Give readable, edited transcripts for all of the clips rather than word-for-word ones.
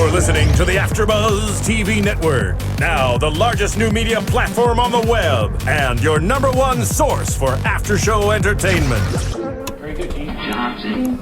You're listening to the AfterBuzz TV network. Now, the largest new media platform on the web and your number one source for after-show entertainment. Very good, Gene. Johnson.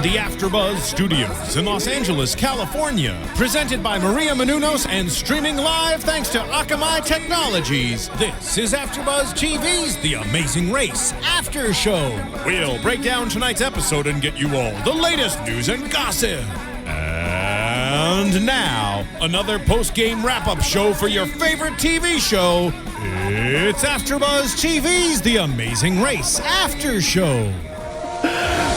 The AfterBuzz Studios in Los Angeles, California. Presented by Maria Menounos and streaming live thanks to Akamai Technologies. This is AfterBuzz TV's The Amazing Race After Show. We'll break down tonight's episode and get you all the latest news and gossip. And now, another post-game wrap-up show for your favorite TV show. It's AfterBuzz TV's The Amazing Race After Show.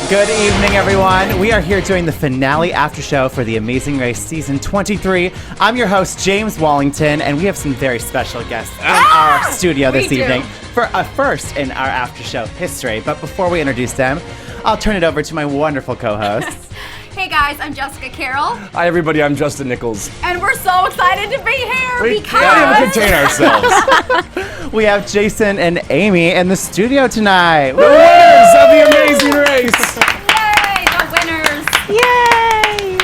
Good evening, everyone. We are here doing the finale after show for The Amazing Race Season 23. I'm your host, James Wallington, and we have some very special guests in our studio this evening for a first in our after show history. But before we introduce them, I'll turn it over to my wonderful co-hosts. Hey guys, I'm Jessica Carroll. Hi everybody, I'm Justin Nichols. And we're so excited to be here We because... can't even contain ourselves. We have Jason and Amy in the studio tonight. The winners of The Amazing Race. Yay, the winners.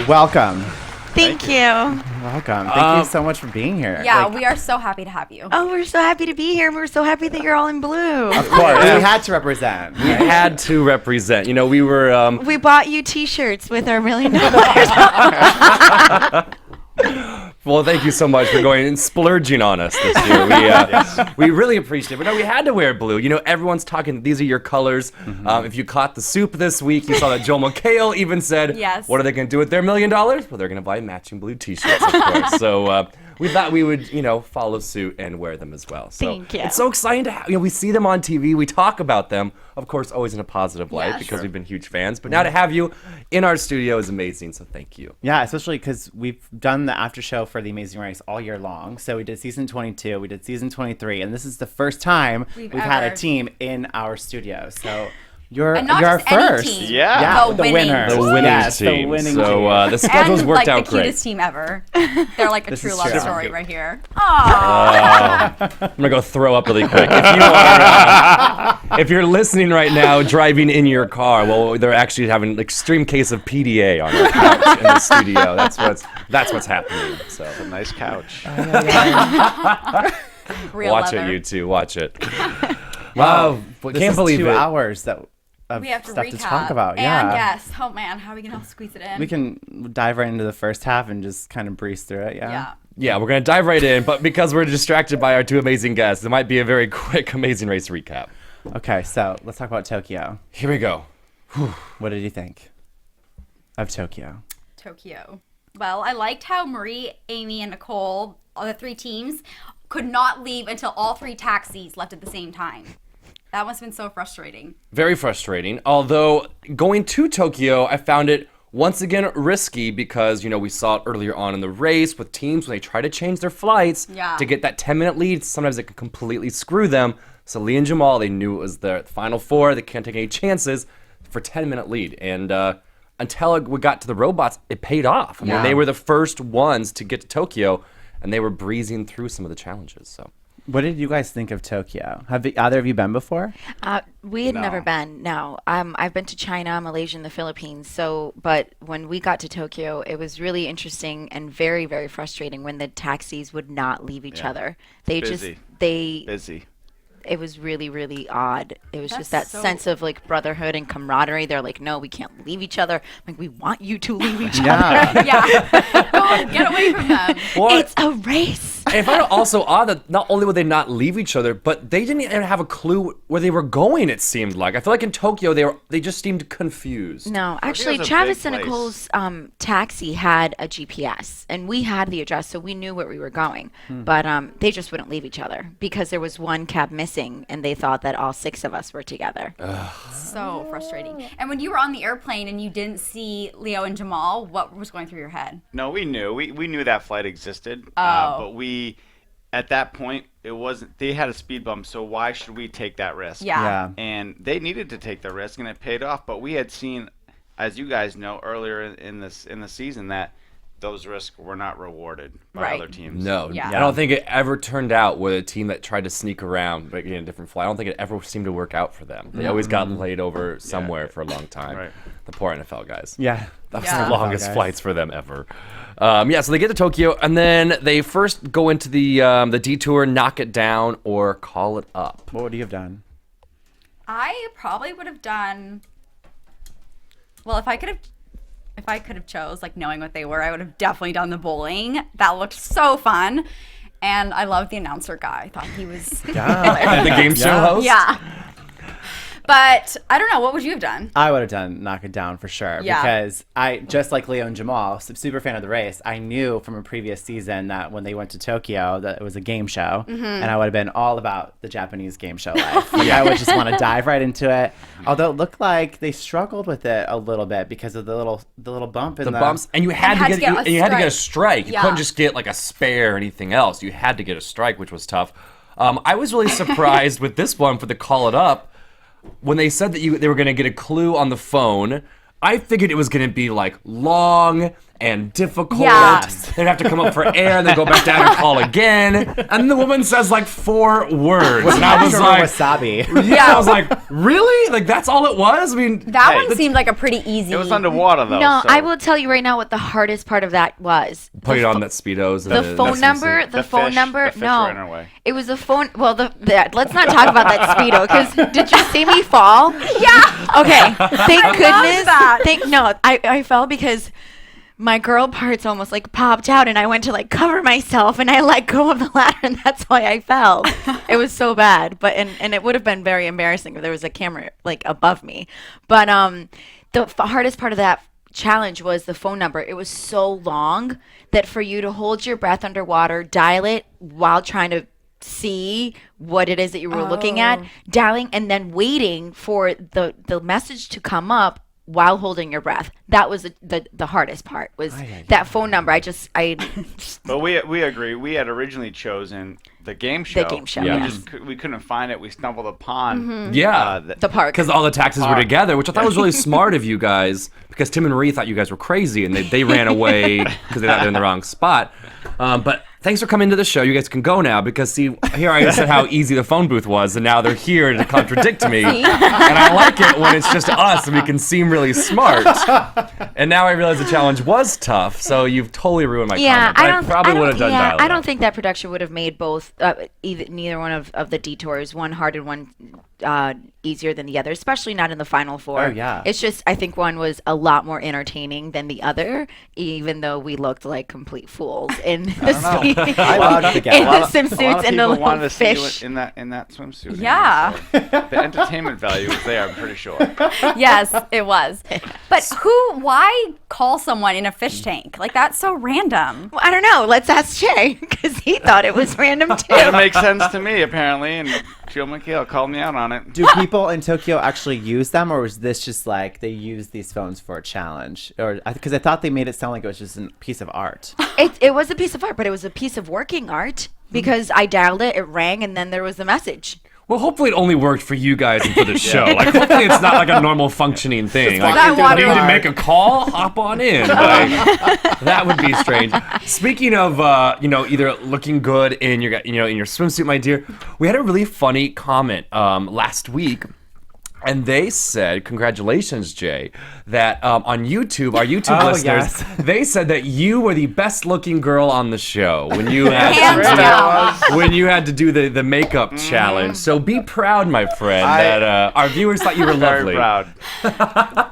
Yay! Welcome. Thank you. Welcome. Thank you so much for being here. Yeah, we are so happy to have you. Oh, we're so happy to be here. We're so happy that you're all in blue. Of course. We had to represent. We had to represent. You know, we were... We bought you T-shirts with our $1 million. Well, thank you so much for going and splurging on us this year. We really appreciate it. But no, we had to wear blue. You know, everyone's talking, these are your colors. If you caught the soup this week, you saw that Joel McHale even said, Yes. What are they going to do with their $1 million? Well, they're going to buy matching blue T-shirts, of course. So we thought we would, you know, follow suit and wear them as well. So Thank you. It's so exciting to have, you know, we see them on TV. We talk about them, of course, always in a positive light Yeah, because sure. we've been huge fans. But now to have you in our studio is amazing. So thank you. Yeah, especially because we've done the after show for The Amazing Race all year long. So we did season 22, we did season 23, and this is the first time we've had a ever- team in our studio. So you're And not you're just any first. team. Yeah, The the winning winner. The winning Yes, team. The winning so team. the schedules And worked like out the great. cutest team ever. They're like a This true is love true. story right here. Aww. I'm gonna go throw up really quick. If you're listening right now, driving in your car, well, they're actually having an extreme case of PDA on our couch in the studio. That's what's happening. So A nice couch. Real watch leather. it, you two. Watch it. Wow, This can't is believe 2 it. hours of We have to stuff recap. to talk about. And Yeah. yes, oh man, how are we gonna squeeze it in? We can dive right into the first half and just kind of breeze through it. Yeah. Yeah, we're gonna dive right in, but because we're distracted by our two amazing guests, it might be a very quick Amazing Race recap. Okay, so let's talk about Tokyo. Here we go. What did you think of Tokyo? Tokyo. Well, I liked how Marie, Amy, and Nicole, all the 3 teams, could not leave until all 3 taxis left at the same time. That must have been so frustrating. Very frustrating. Although going to Tokyo, I found it once again risky because, you know, we saw it earlier on in the race with teams when they try to change their flights to get that 10-minute lead. Sometimes it can completely screw them. So Lee and Jamal, they knew it was the final 4. They can't take any chances for 10-minute lead. And until we got to the robots, it paid off. I mean, they were the first ones to get to Tokyo, and they were breezing through some of the challenges. So. What did you guys think of Tokyo? Have either of you been before? We had never been. No, I've been to China, Malaysia, and the Philippines. So, but when we got to Tokyo, it was really interesting and very, very frustrating when the taxis would not leave each other. They Busy. Busy. It was really, really odd. It was just That's that so- sense of like brotherhood and camaraderie. They're like, no, we can't leave each other. I'm like, we want you to leave each other. Yeah. Go get away from them. It's a race. And I find it also odd that not only would they not leave each other, but they didn't even have a clue where they were going, it seemed like. I feel like in Tokyo, they just seemed confused. No, actually, Tokyo's a Travis big and place. Nicole's taxi had a GPS, and we had the address, so we knew where we were going. But they just wouldn't leave each other because there was one cab missing, and they thought that all 6 of us were together. So frustrating. And when you were on the airplane and you didn't see Leo and Jamal, what was going through your head? No, we knew. We knew that flight existed. Oh. But we, at that point, it wasn't. They had a speed bump, so why should we take that risk? Yeah. And they needed to take the risk, and it paid off. But we had seen, as you guys know, earlier in the season, that those risks were not rewarded by Right. other teams. No, Yeah. I don't think it ever turned out with a team that tried to sneak around, but getting a different flight. I don't think it ever seemed to work out for them. They always got laid over somewhere for a long time. Right. The poor NFL guys. Yeah. That was Yeah. the longest guys. flights for them ever. So they get to Tokyo, and then they first go into the detour, knock it down, or call it up. What would you have done? I probably would have done. Well, if I could have chose, like, knowing what they were, I would have definitely done the bowling. That looked so fun. And I loved the announcer guy. I thought he was And the game show host? Yeah. But I don't know. What would you have done? I would have done knock it down for sure. Yeah. Because I, just like Leo and Jamal, super fan of the race, I knew from a previous season that when they went to Tokyo that it was a game show. Mm-hmm. And I would have been all about the Japanese game show life. Like, I would just want to dive right into it. Although it looked like they struggled with it a little bit because of the little bump in The bumps, and you had, had to to get, get a you had to get a strike. You Yeah. couldn't just get like a spare or anything else. You had to get a strike, which was tough. I was really surprised with this one for the call it up. When they said that they were going to get a clue on the phone, I figured it was going to be like long and difficult. Yeah. They'd have to come up for air and then go back down and call again. And the woman says like 4 words. And I was like, wasabi. yeah, I was like, really? Like that's all it was? I mean, That Hey, one seemed like a pretty easy. It was underwater though. No, so I will tell you right now what the hardest part of that was. put The it on pho- that Speedos. And The phone number, The phone fish- number. the fish No, ran away. it was a phone. Well, let's not talk about that Speedo because did you see me fall? Yeah. Okay, thank goodness. that. I fell because my girl parts almost like popped out, and I went to like cover myself, and I let go of the ladder, and that's why I fell. It was so bad, but and it would have been very embarrassing if there was a camera like above me. But the hardest part of that challenge was the phone number. It was so long that for you to hold your breath underwater, dial it while trying to see what it is that you were looking at, dialing, and then waiting for the message to come up while holding your breath. That was the hardest part was that phone number. But we agree. We had originally chosen the game show. The game show, Yeah. We couldn't find it. We stumbled upon Yeah. the park. Because all the taxis were Park. together, which I thought was really smart of you guys. Because Tim and Marie thought you guys were crazy, and they ran away because they thought they were in the wrong spot. But thanks for coming to the show. You guys can go now because see, here I said how easy the phone booth was, and now they're here to contradict me. And I like it when it's just us and we can seem really smart. And now I realize the challenge was tough, so you've totally ruined my comment. But I probably would have done dial it I don't up. think that production would have made both neither one of the detours, one hard and one easier than the other, especially not in the final four. Oh, yeah. It's just I think one was a lot more entertaining than the other, even though we looked like complete fools in the I loved the in game. the swimsuits and the people wanted little to see you fish. in that swimsuit. Yeah. So the entertainment value was there. I'm pretty sure. Yes, it was. But why call someone in a fish tank? Like, that's so random. Well, I don't know. Let's ask Jay because he thought it was random too. It makes sense to me apparently, and Joe McHale called me out on it. Do people in Tokyo actually use them, or was this just like they use these phones for a challenge? Or because I thought they made it sound like it was just a piece of art. It was a piece of art, but it was a piece of working art because I dialed it, it rang, and then there was the message. Well, hopefully it only worked for you guys and for the show. Like, hopefully it's not like a normal functioning thing. Like, that you need water. to make a call, hop on in. Like, that would be strange. Speaking of, either looking good in your, in your swimsuit, my dear, we had a really funny comment last week. And they said, congratulations, Jay, that on YouTube, our YouTube listeners, yes. they said that you were the best looking girl on the show when you Hands had down. when you had to do the makeup challenge. So be proud, my friend, that our viewers thought you were lovely. Very proud.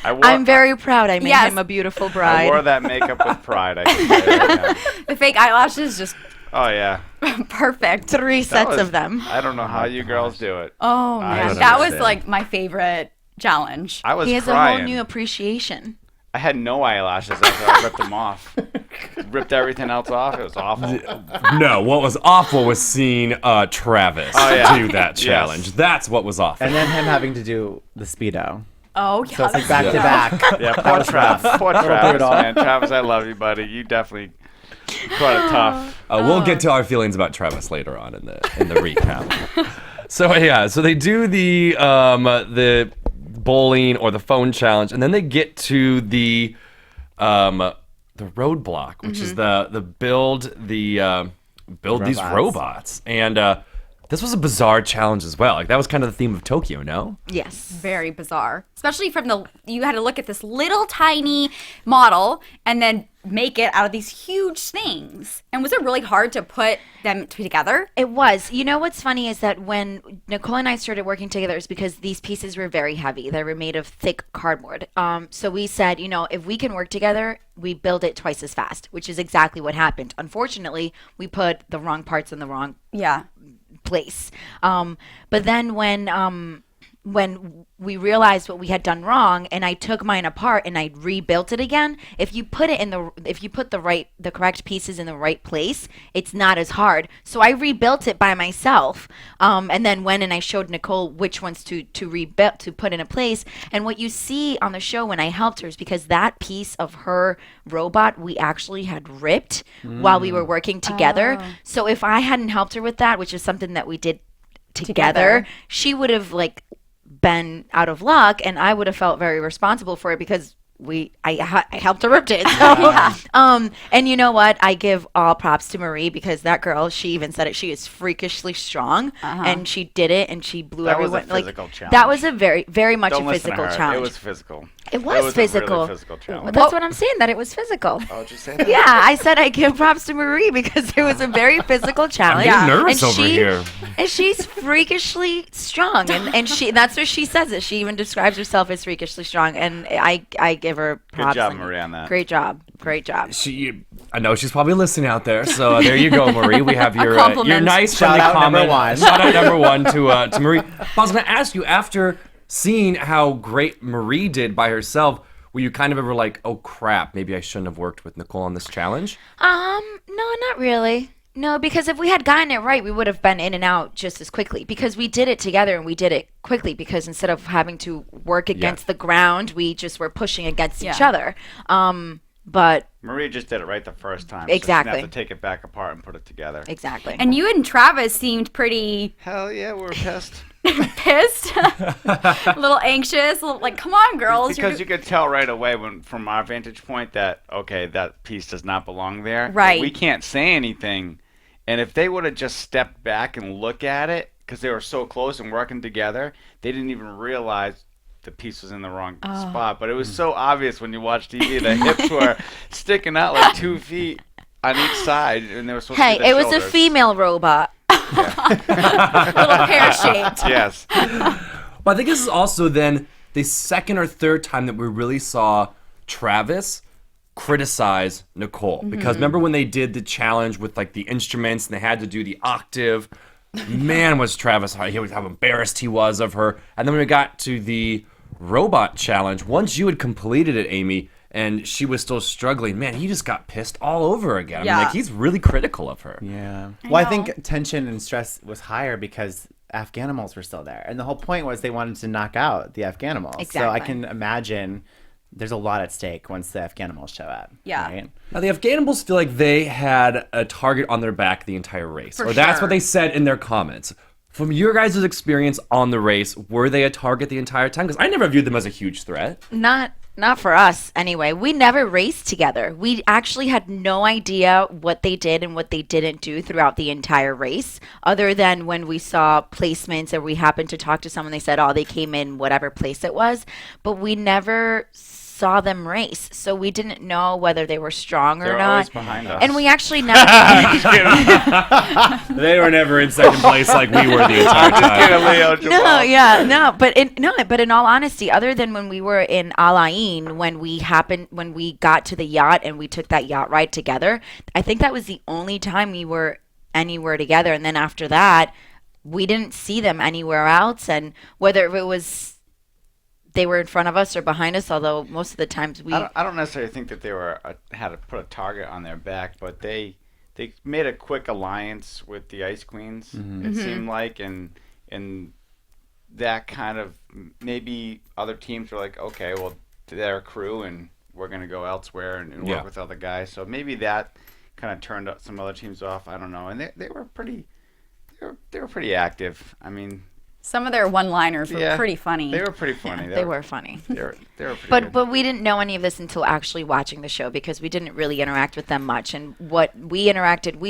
I'm very proud. I made Yes. him a beautiful I bride. wore that makeup with pride. I can say that, yeah. The fake eyelashes, just Oh yeah. perfect. 3 That sets was- of them. I don't know how you girls do it. Oh, I man. don't That was, understand. like, my favorite challenge. I was He has crying. a whole new appreciation. I had no eyelashes after I ripped them off. Ripped everything else off. It was awful. No, what was awful was seeing Travis do that challenge. Yes. That's what was awful. And then him having to do the Speedo. Oh, yeah. So it's like that's- back to back. Yeah, poor Travis. Poor Travis, brutal. man. Travis, I love you, buddy. You definitely caught it tough. We'll get to our feelings about Travis later on in the recap. So they do the bowling or the phone challenge, and then they get to the the roadblock, which is the build these robots. And this was a bizarre challenge as well. Like, that was kind of the theme of Tokyo, no? Yes. Very bizarre. Especially you had to look at this little tiny model and then make it out of these huge things. And was it really hard to put them together? It was. You know what's funny is that when Nicole and I started working together, is because these pieces were very heavy. They were made of thick cardboard. So we said, if we can work together, we build it twice as fast, which is exactly what happened. Unfortunately, we put the wrong parts in the wrong place. But then when we realized what we had done wrong, and I took mine apart and I rebuilt it again, if you put the correct pieces in the right place, it's not as hard. So I rebuilt it by myself, and then went and I showed Nicole which ones to rebuild, to put in a place. And what you see on the show when I helped her is because that piece of her robot we actually had ripped while we were working together. So if I hadn't helped her with that, which is something that we did together, she would have been out of luck, and I would have felt very responsible for it because I helped her rip it. So, and you know what? I give all props to Marie, because that girl, she even said it. She is freakishly strong, and she did it, and she blew everyone. That was a physical challenge. That was a very, very much Don't a physical challenge. It was physical. It was physical. A really physical challenge. Well, that's what I'm saying. That it was physical. Oh, did you say that? Yeah, I said I give props to Marie because it was a very physical challenge. I'm getting nervous over here. And she's freakishly strong, and that's what she says. It. She even describes herself as freakishly strong, and I give her props. Good job, Marie, on that. Great job. I know she's probably listening out there, so there you go, Marie. We have your nice Shout friendly out comment. number one. Shout out number one to Marie. But I was going to ask you, after seeing how great Marie did by herself, were you kind of ever like, oh crap, maybe I shouldn't have worked with Nicole on this challenge? No, not really. No, because if we had gotten it right, we would have been in and out just as quickly, because we did it together and we did it quickly, because instead of having to work against the ground, we just were pushing against each other. But Marie just did it right the first time. Exactly. So she didn't have to take it back apart and put it together. Exactly. And you and Travis seemed pretty Hell yeah, we're pissed. pissed, a little anxious, like, come on, girls. Because you could tell right away from our vantage point that, okay, that piece does not belong there. Right. We can't say anything. And if they would have just stepped back and look at it, because they were so close and working together, they didn't even realize the piece was in the wrong spot. But it was so obvious when you watch TV. The hips were sticking out like 2 feet on each side, and they were supposed to be the it was shoulders. a female robot. a little pear-shaped. Yes. But I think this is also then the second or third time that we really saw Travis criticize Nicole. Because remember when they did the challenge with like the instruments and they had to do the octave? Man, was Travis how embarrassed he was of her. And then when we got to the robot challenge, once you had completed it, Amy, and she was still struggling, man, he just got pissed all over again. I mean, like, he's really critical of her. Yeah. Well, I think tension and stress was higher because Afghanimals were still there. And the whole point was they wanted to knock out the Afghanimals. Exactly. So I can imagine there's a lot at stake once the Afghanimals show up. Yeah. Right? Now, the Afghanimals feel like they had a target on their back the entire race. For That's sure. what they said in their comments. From your guys' experience on the race, were they a target the entire time? Because I never viewed them as a huge threat. Not for us, anyway. We never raced together. We actually had no idea what they did and what they didn't do throughout the entire race, other than when we saw placements or we happened to talk to someone. They said, they came in whatever place it was. But we never saw them race, so we didn't know whether they were strong or They're not. always behind us. And we actually never. They were never in second place like we were the entire time. But in all honesty, other than when we were in Al Ain, when we got to the yacht and we took that yacht ride together, I think that was the only time we were anywhere together. And then after that, we didn't see them anywhere else. And whether it was they were in front of us or behind us, although most of the times I don't necessarily think that they were had to put a target on their back, but they made a quick alliance with the Ice Queens. It seemed like, and that kind of, maybe other teams were like, okay, well, they're a crew and we're gonna go elsewhere and work with other guys. So maybe that kind of turned some other teams off. I don't know. And they were pretty active. I mean, Some of their one-liners were pretty funny. They were pretty funny. They were funny. They were pretty good. But we didn't know any of this until actually watching the show because we didn't really interact with them much. And what we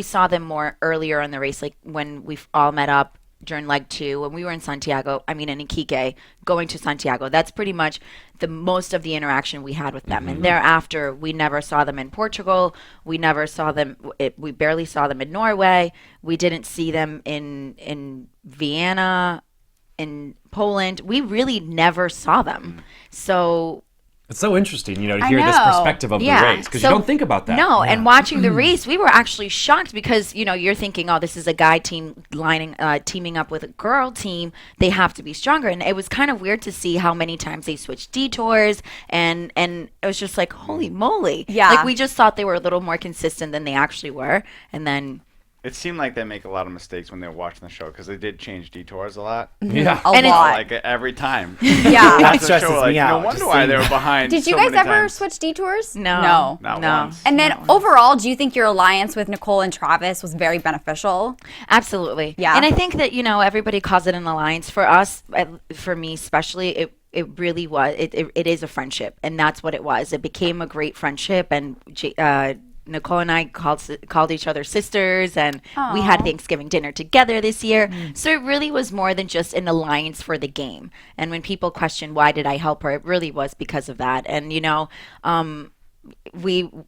saw them more earlier in the race, like when we all met up during leg 2 when we were in Iquique, going to Santiago. That's pretty much the most of the interaction we had with them. And thereafter, we never saw them in Portugal. We never saw them. We barely saw them in Norway. We didn't see them in Vienna, in Poland. We really never saw them. So it's so interesting, to hear this perspective of the race because you don't think about that. No, and watching the race, we were actually shocked because you're thinking, oh, this is a guy team teaming up with a girl team. They have to be stronger, and it was kind of weird to see how many times they switched detours, and it was just like, holy moly! Yeah, like we just thought they were a little more consistent than they actually were, and then. It seemed like they make a lot of mistakes when they were watching the show because they did change detours a lot. Yeah, a lot. Like every time. Yeah, that stresses me out. No wonder why they were behind. Did you so guys many ever times. switch detours? No. Not once. And then overall, do you think your alliance with Nicole and Travis was very beneficial? Absolutely. Yeah. And I think that everybody calls it an alliance. For us, for me especially, it really was. It is a friendship, and that's what it was. It became a great friendship, and Nicole and I called each other sisters, and we had Thanksgiving dinner together this year. So it really was more than just an alliance for the game. And when people question why did I help her, it really was because of that. And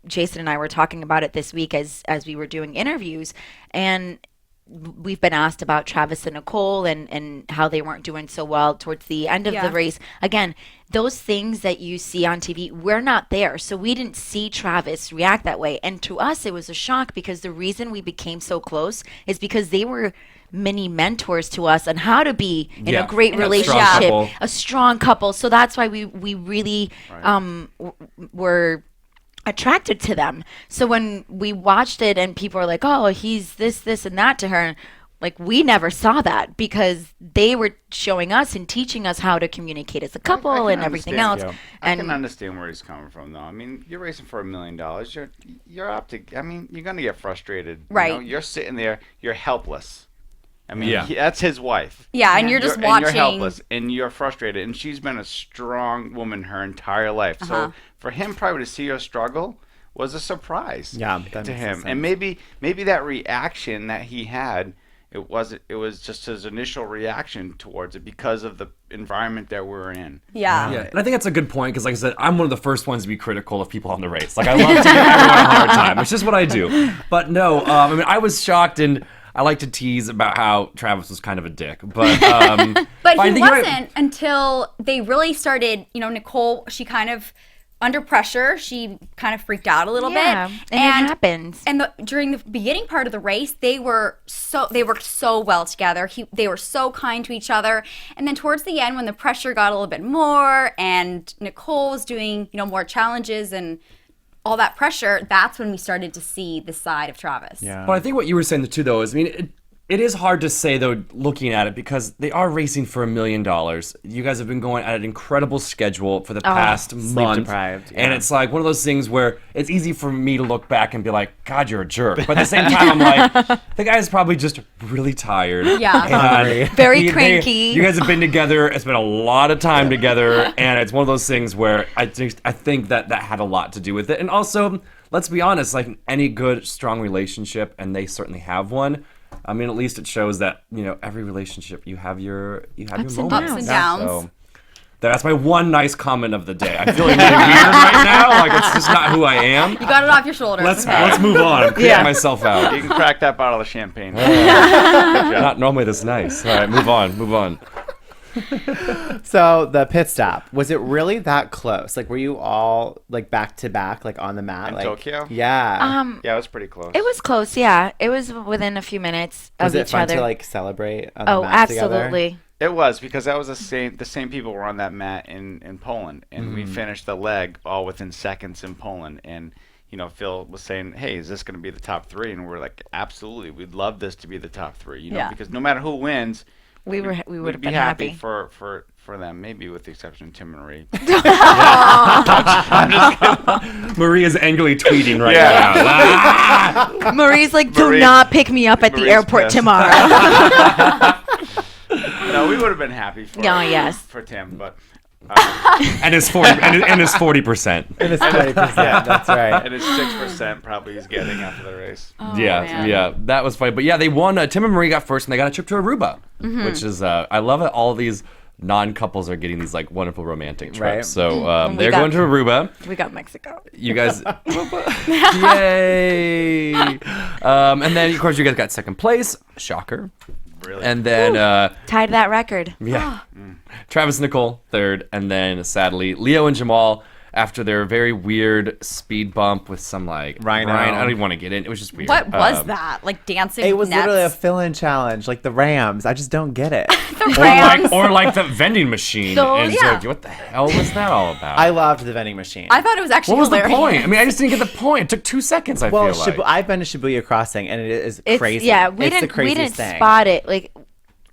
Jason and I were talking about it this week as we were doing interviews, and we've been asked about Travis and Nicole and how they weren't doing so well towards the end of the race. Again, those things that you see on TV, we're not there. So we didn't see Travis react that way. And to us, it was a shock because the reason we became so close is because they were mini mentors to us on how to be in a great relationship, a strong couple. So that's why we really were attracted to them. So when we watched it and people were like, oh, he's this and that to her, like we never saw that because they were showing us and teaching us how to communicate as a couple and everything else. I can understand where he's coming from though. I mean, you're racing for $1 million. You're up to, you're going to get frustrated. Right. You're sitting there, you're helpless. I mean, that's his wife. Yeah, and you're just watching. And you're helpless, and you're frustrated. And she's been a strong woman her entire life. So for him probably to see her struggle was a surprise to him. And maybe that reaction that he had, it was just his initial reaction towards it because of the environment that we're in. Yeah, and I think that's a good point because, like I said, I'm one of the first ones to be critical of people on the race. Like I love to give everyone a hard time. It's just what I do. But no, I was shocked and. I like to tease about how Travis was kind of a dick, but but he wasn't until they really started. Nicole, she kind of under pressure, she kind of freaked out a little bit, and it happens. And during the beginning part of the race, they worked so well together. They were so kind to each other, and then towards the end, when the pressure got a little bit more, and Nicole was doing more challenges and all that pressure, that's when we started to see the side of Travis. Yeah. But I think what you were saying too, though, is it is hard to say, though, looking at it, because they are racing for $1 million. You guys have been going at an incredible schedule for the past month. Deprived, and it's like one of those things where it's easy for me to look back and be like, God, you're a jerk. But at the same time, I'm like, the guy's probably just really tired. Yeah. Very cranky. You guys have been together. It's been a lot of time together. And it's one of those things where I think that had a lot to do with it. And also, let's be honest, like any good, strong relationship, and they certainly have one, I mean, at least it shows that, every relationship you have your moments. Ups and downs. So that's my one nice comment of the day. I'm feeling really weird right now. Like it's just not who I am. You got it off your shoulders. Let's move on. I'm clearing myself out. You can crack that bottle of champagne. Not normally this nice. All right, move on. So the pit stop, was it really that close? Like, were you all like back to back, like on the mat? In like, Tokyo? Yeah. Yeah, it was pretty close. It was close, yeah. It was within a few minutes of each other. Was it fun to like celebrate on the mat absolutely. together? It was, because that was the same people were on that mat in Poland, and we finished the leg all within seconds in Poland, and Phil was saying, hey, is this going to be the top 3? And we're like, absolutely, we'd love this to be the top 3, because no matter who wins, we would have been happy for them, maybe with the exception of Tim and Marie. Maria's angrily tweeting right now. Marie's like, do not pick me up at the airport tomorrow. No, No, we would have been happy for yes. for Tim, but and his 40% It is 20%. That's right. and his 6% probably he's getting after the race. Yeah, that was funny. But yeah, they won. Tim and Marie got first, and they got a trip to Aruba, which is I love it. All these non-couples are getting these like wonderful romantic trips. Right. So they're going to Aruba. We got Mexico. You guys, yay! And then of course you guys got second place. Shocker. Really? And then Tied that record. yeah, Travis and Nicole third, and then sadly Leo and Jamal after their very weird speed bump with some like Rhino. I don't even want to get in. It was just weird. What was that? Like dancing It was nets? literally a fill-in challenge, like the Rams. I just don't get it. The Rams. Or like the vending machine. So, in yeah. Tokyo. What the hell was that all about? I loved the vending machine. I thought it was actually what was hilarious. the point? I mean, I just didn't get the point. It took 2 seconds. I well, feel like. I've been to Shibuya Crossing, and it is crazy. Yeah, it's the we craziest didn't thing. spot it. Like,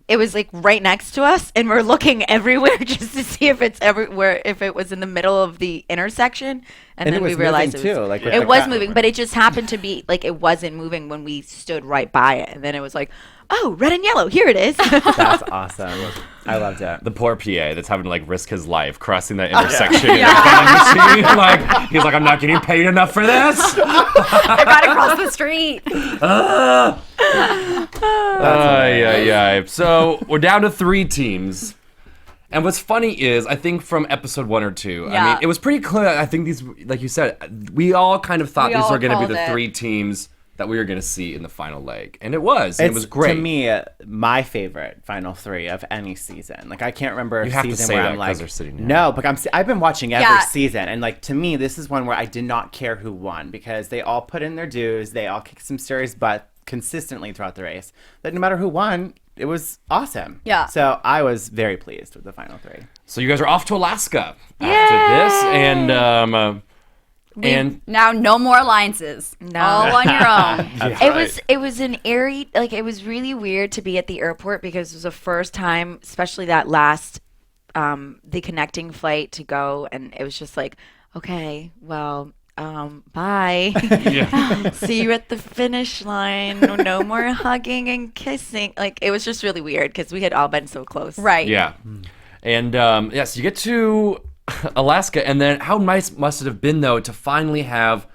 it was like right next to us, and we're looking everywhere just to see if it's everywhere, if it was in the middle of the intersection, and And then it was we realized moving it was, too, like with it the was crowd. moving, but it just happened to be like it wasn't moving when we stood right by it, and then it was like, oh, red and yellow, here it is. That's awesome. I loved it. The poor PA that's having to like risk his life crossing that intersection in that vending machine. Like he's like, I'm not getting paid enough for this. I got across the street. Yeah. So we're down to 3 teams. And what's funny is, I think from episode 1 or 2, I Yeah. mean, it was pretty clear. I think these, like you said, we all kind of thought We these all were going to be called the it. 3 teams that we were going to see in the final leg. And it was. And it was great. To me, my favorite final 3 of any season. Like, I can't remember a You have to season say where that I'm 'cause like, they're sitting here. no, but I've been watching every Yeah. season. And, like, to me, this is one where I did not care who won because they all put in their dues. They all kicked some serious butt consistently throughout the race. But no matter who won, it was awesome. Yeah. So I was very pleased with the final 3. So you guys are off to Alaska after this. And, and Now no more alliances. No. All on your own. It was an airy, like it was really weird to be at the airport because it was the first time, especially that last the connecting flight to go, and it was just like, okay, well, bye. See you at the finish line. No more hugging and kissing. Like it was just really weird because we had all been so close. Right. yeah. And, yes, you get to Alaska, and then how nice must it have been, though, to finally have,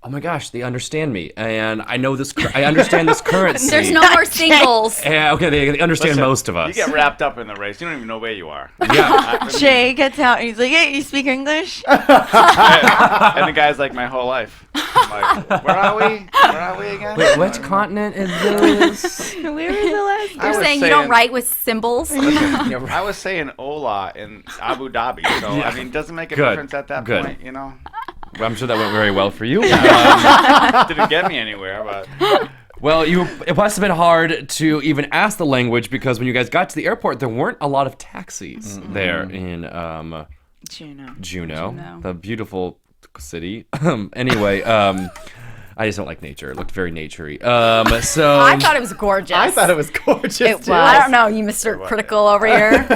oh my gosh, they understand me, and I know this, I understand this currency. There's no more singles. Yeah, okay, they understand Listen, most of us. You get wrapped up in the race. You don't even know where you are. Yeah. Jay gets out and he's like, hey, you speak English? And the guy's like, my whole life. I'm like, where are we? Where are we again? Wait, which continent is this? Where was the last I You're was saying you don't write with symbols? I was saying hola in Abu Dhabi. So, I mean, it doesn't make a Good. difference at that Good. point, you know? Well, I'm sure that went very well for you. Didn't get me anywhere, but... Well, it must have been hard to even ask the language because when you guys got to the airport, there weren't a lot of taxis there in Juneau, the beautiful city. Anyway, I just don't like nature. It looked very naturey. So I thought it was gorgeous. I thought it was gorgeous. It was. I don't know, you Mr. Critical over here.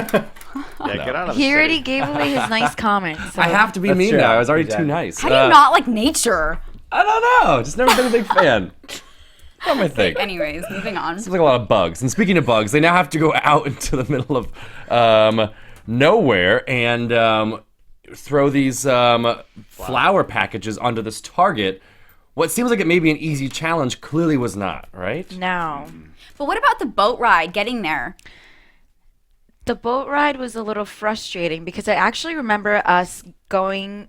Yeah, get out of the He already city. gave away his nice comments. So. I have to be That's mean true. now. I was already Yeah. too nice. How do you not like nature? I don't know. Just never been a big fan. Not my thing. Anyways, moving on. Seems like a lot of bugs. And speaking of bugs, they now have to go out into the middle of nowhere and throw these flower packages onto this target. What seems like it may be an easy challenge clearly was not, right? No. But what about the boat ride getting there? The boat ride was a little frustrating because I actually remember us going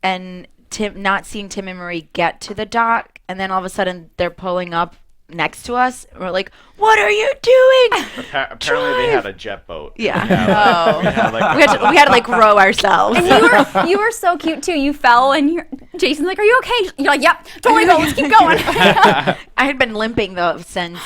and not seeing Tim and Marie get to the dock, and then all of a sudden they're pulling up next to us. And we're like, "What are you doing?" Apparently they had a jet boat. Yeah. Oh. We had like we had to like row ourselves. And you were so cute too. You fell and Jason's like, "Are you okay?" You're like, "Yep, totally go. Let's keep going." I had been limping though since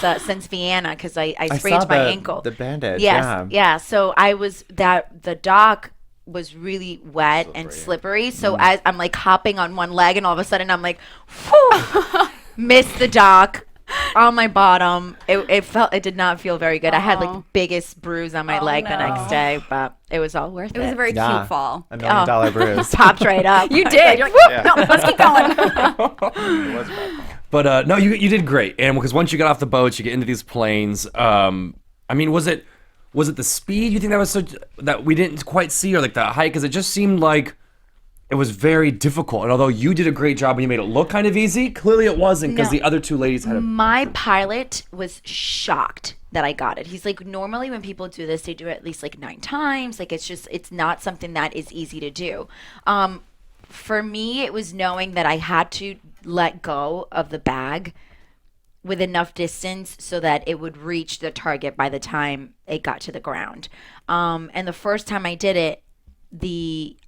Vienna because I sprained saw my the, ankle. The bandage. Yes, yeah. So I was the dock was really wet and slippery. So as I'm like hopping on one leg, and all of a sudden I'm like, whew, missed the dock on my bottom. It did not feel very good. I had like the biggest bruise on my leg the next day, but it was all worth it. It was a very Yeah. cute fall. $1 million bruise. Popped right up. You did. You're like, "Whoop, Yeah. no, let's keep going." it was bad. But no, you did great. And because once you got off the boat, you get into these planes. I mean, was it Was it the speed you think that was that we didn't quite see, or like the height? Because it just seemed like it was very difficult. And although you did a great job and you made it look kind of easy, clearly it wasn't, because the other two ladies had My pilot was shocked that I got it. He's like, normally when people do this, they do it at least like 9 times. Like, it's not something that is easy to do. For me, it was knowing that I had to let go of the bag with enough distance so that it would reach the target by the time it got to the ground. And the first time I did it,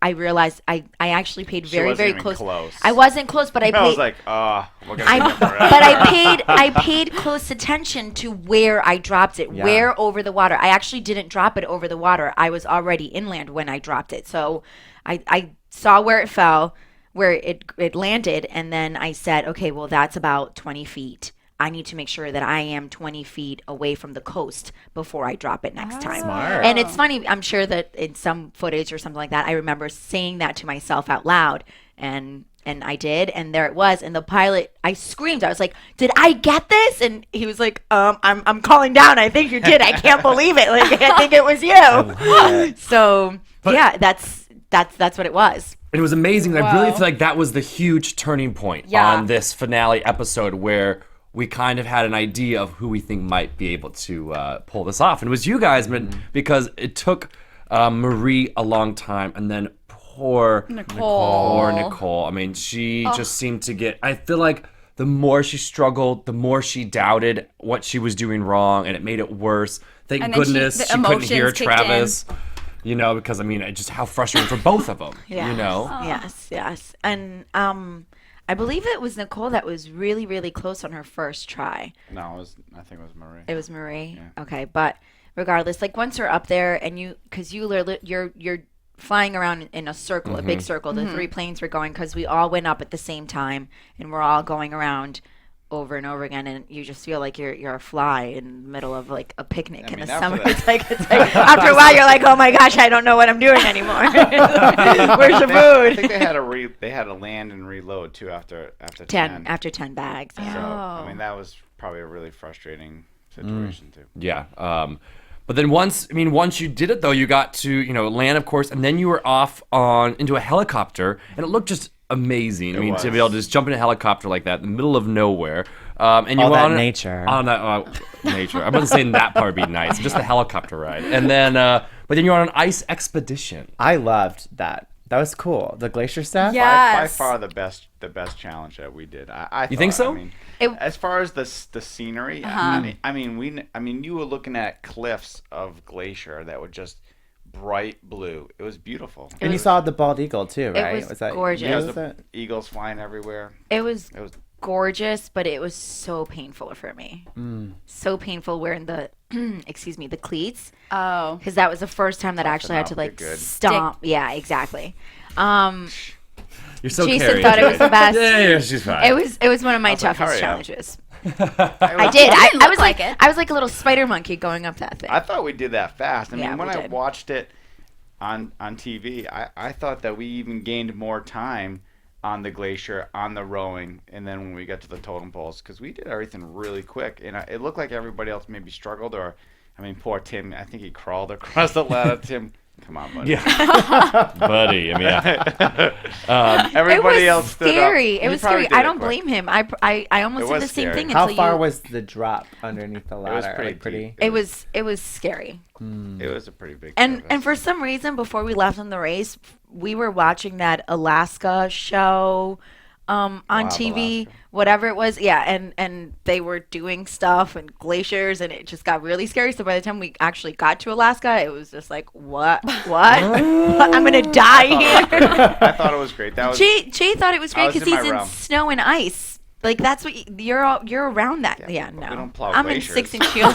I realized I actually paid very, very close. I wasn't close, but I was like, we're gonna but I paid close attention to where I dropped it, where over the water. I actually didn't drop it over the water. I was already inland when I dropped it. So I saw where it fell, where it landed, and then I said, okay, well, that's about 20 feet. I need to make sure that I am 20 feet away from the coast before I drop it next time. Smart. And it's funny, I'm sure that in some footage or something like that, I remember saying that to myself out loud, and I did, and there it was. And the pilot, I screamed. I was like, "Did I get this?" And he was like, I'm calling down. I think you did. I can't believe it. Like, I think it was you." So, that's what it was. It was amazing. I really feel like that was the huge turning point on this finale episode, where we kind of had an idea of who we think might be able to pull this off. And it was you guys, because it took Marie a long time, and then poor Nicole. I mean, she just seemed to get, I feel like the more she struggled, the more she doubted what she was doing wrong, and it made it worse. Thank goodness she couldn't hear Travis. You know, because I mean, just how frustrating for both of them. You know. Yes. And I believe it was Nicole that was really, really close on her first try. No, I think it was Marie. It was Marie. Yeah. Okay, but regardless, like once you're up there and you're flying around in a circle, a big circle. The 3 planes were going because we all went up at the same time, and we're all going around over and over again, and you just feel like you're a fly in the middle of like a picnic in the summer. It's like after a while you're like, oh my gosh, I don't know what I'm doing anymore. Where's the food? I think they had to land and reload too after 10. After 10 bags. Yeah. So I mean that was probably a really frustrating situation too. Yeah. But then once you did it though, you got to land, of course, and then you were off into a helicopter, and it looked just amazing. To be able to just jump in a helicopter like that in the middle of nowhere, and you all were that on nature. On that nature. I wasn't saying that part would be nice, just the helicopter ride, and then but then you're on an ice expedition. I loved that. That was cool. The glacier stuff. By far the best challenge that we did. I you think so? I mean, as far as the scenery, I mean, you were looking at cliffs of glacier that were just bright blue. It was beautiful. And you saw the bald eagle too, right? It was gorgeous. Yeah, the eagles flying everywhere. It was gorgeous, but it was so painful for me. So painful wearing the the cleats. Oh, because that was the first time that I actually had to like stomp. Yeah, exactly. You're so Jason carried. thought it was the best. Yeah, she's fine. It was one of my toughest challenges. I did. I was like I was like a little spider monkey going up that thing. I thought we did that fast. I mean, when I watched it on TV, I thought that we even gained more time on the glacier, on the rowing, and then when we got to the totem poles, because we did everything really quick, and it looked like everybody else maybe struggled, or I mean, poor Tim. I think he crawled across the ladder. Tim, come on, buddy. Yeah, buddy. I mean, everybody else stood scary. up. It was scary. I don't blame him. I almost did the same thing. How far was the drop underneath the ladder? It was pretty deep. It was scary. It was a pretty big. And for some reason, before we left on the race, we were watching that Alaska show on TV, Alaska. Whatever it was. Yeah, and they were doing stuff and glaciers, and it just got really scary. So by the time we actually got to Alaska, it was just like, what? I'm gonna die here. I thought it was great. Jay thought it was great because he's in snow and ice. Like that's what you're around that. Yeah, no. We don't plow I'm glaciers. in 6-inch heels.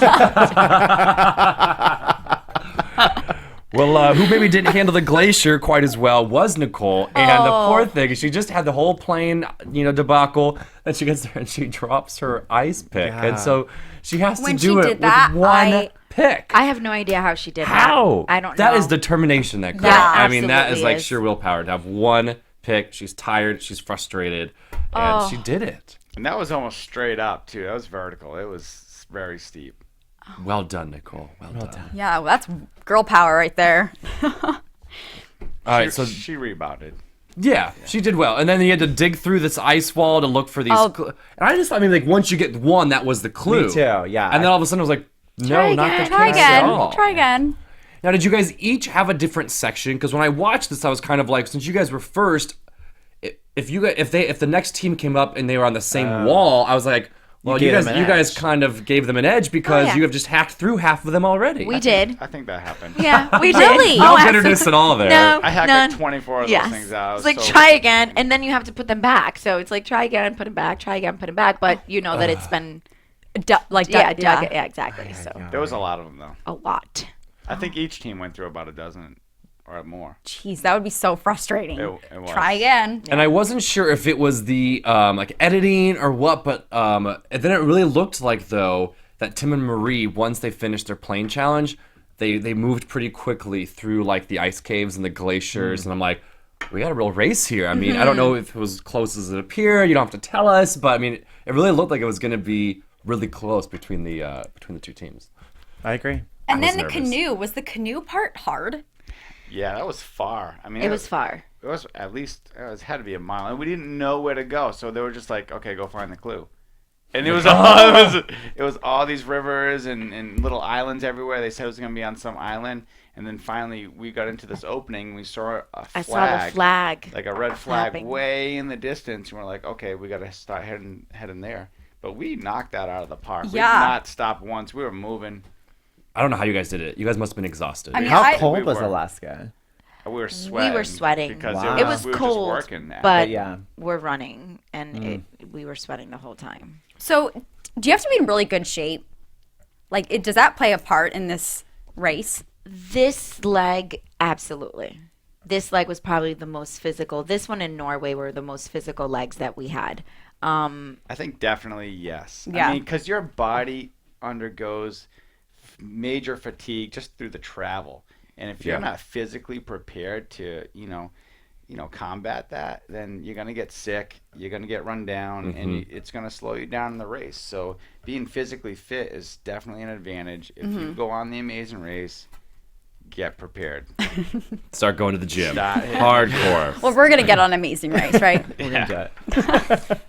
Well, who maybe didn't handle the glacier quite as well was Nicole, and the poor thing, she just had the whole plane, debacle. Then she gets there and she drops her ice pick, and so she has to do it with one pick. I have no idea how she did that. How? I don't know. That is determination, that girl. Yeah, I mean, that is like is. sheer willpower to have one pick. She's tired, she's frustrated, and she did it. And that was almost straight up too. That was vertical. It was very steep. Well done, Nicole. Well done. Yeah, well, that's girl power right there. All right, so she rebounded. Yeah, she did well. And then you had to dig through this ice wall to look for these. Oh. And I just, I mean, like, once you get one, that was the clue. Me too, yeah. And then all of a sudden, I was like, no, not the Try case at again. all. Try again. Now, did you guys each have a different section? Because when I watched this, I was kind of like, since you guys were first, if the next team came up and they were on the same wall, I was like, well, you guys kind of gave them an edge because you have just hacked through half of them already. We did. I think that happened. Yeah, we did. Really? No bitterness at all there. No, I hacked none. like 24 of Yes. those things out. It's like try again, and then you have to put them back. So it's like try again, put them back, try again, put them back. But you know that it's been yeah, exactly. So There was a lot of them though. a lot. I think each team went through about a dozen or more. Jeez, that would be so frustrating. It was. Try again. And I wasn't sure if it was the like editing or what, but and then it really looked like though that Tim and Marie, once they finished their plane challenge, they moved pretty quickly through like the ice caves and the glaciers, and I'm like, we got a real race here. I mean, I don't know if it was as close as it appeared. You don't have to tell us, but I mean, it really looked like it was going to be really close between the two teams. I agree. And I then was the nervous. canoe. Was the canoe part hard? Yeah, that was far. I mean, It was far. It was at least it had to be a mile, and we didn't know where to go, so they were just like, "Okay, go find the clue." And it was all these rivers and little islands everywhere. They said it was going to be on some island, and then finally we got into this opening. We saw a flag. I saw the flag. Like a red flag flapping. way in the distance, and we're like, "Okay, we got to start heading there." But we knocked that out of the park. We did Yeah. not stop once. We were moving. I don't know how you guys did it. You guys must have been exhausted. I mean, How I- cold We was were. Alaska? We were sweating. We were sweating. because Wow. It was we were cold, just working that. but yeah. we're running, and we were sweating the whole time. So, do you have to be in really good shape? Like, does that play a part in this race? This leg, absolutely. This leg was probably the most physical. This one in Norway were the most physical legs that we had. I think definitely yes. Yeah. I mean, because your body undergoes major fatigue just through the travel, and if you're not physically prepared to, combat that, then you're gonna get sick. You're gonna get run down, and it's gonna slow you down in the race. So being physically fit is definitely an advantage. If you go on the Amazing Race, get prepared. Start going to the gym. Start- Hardcore. Well, we're gonna get on Amazing Race, right? We're gonna do it.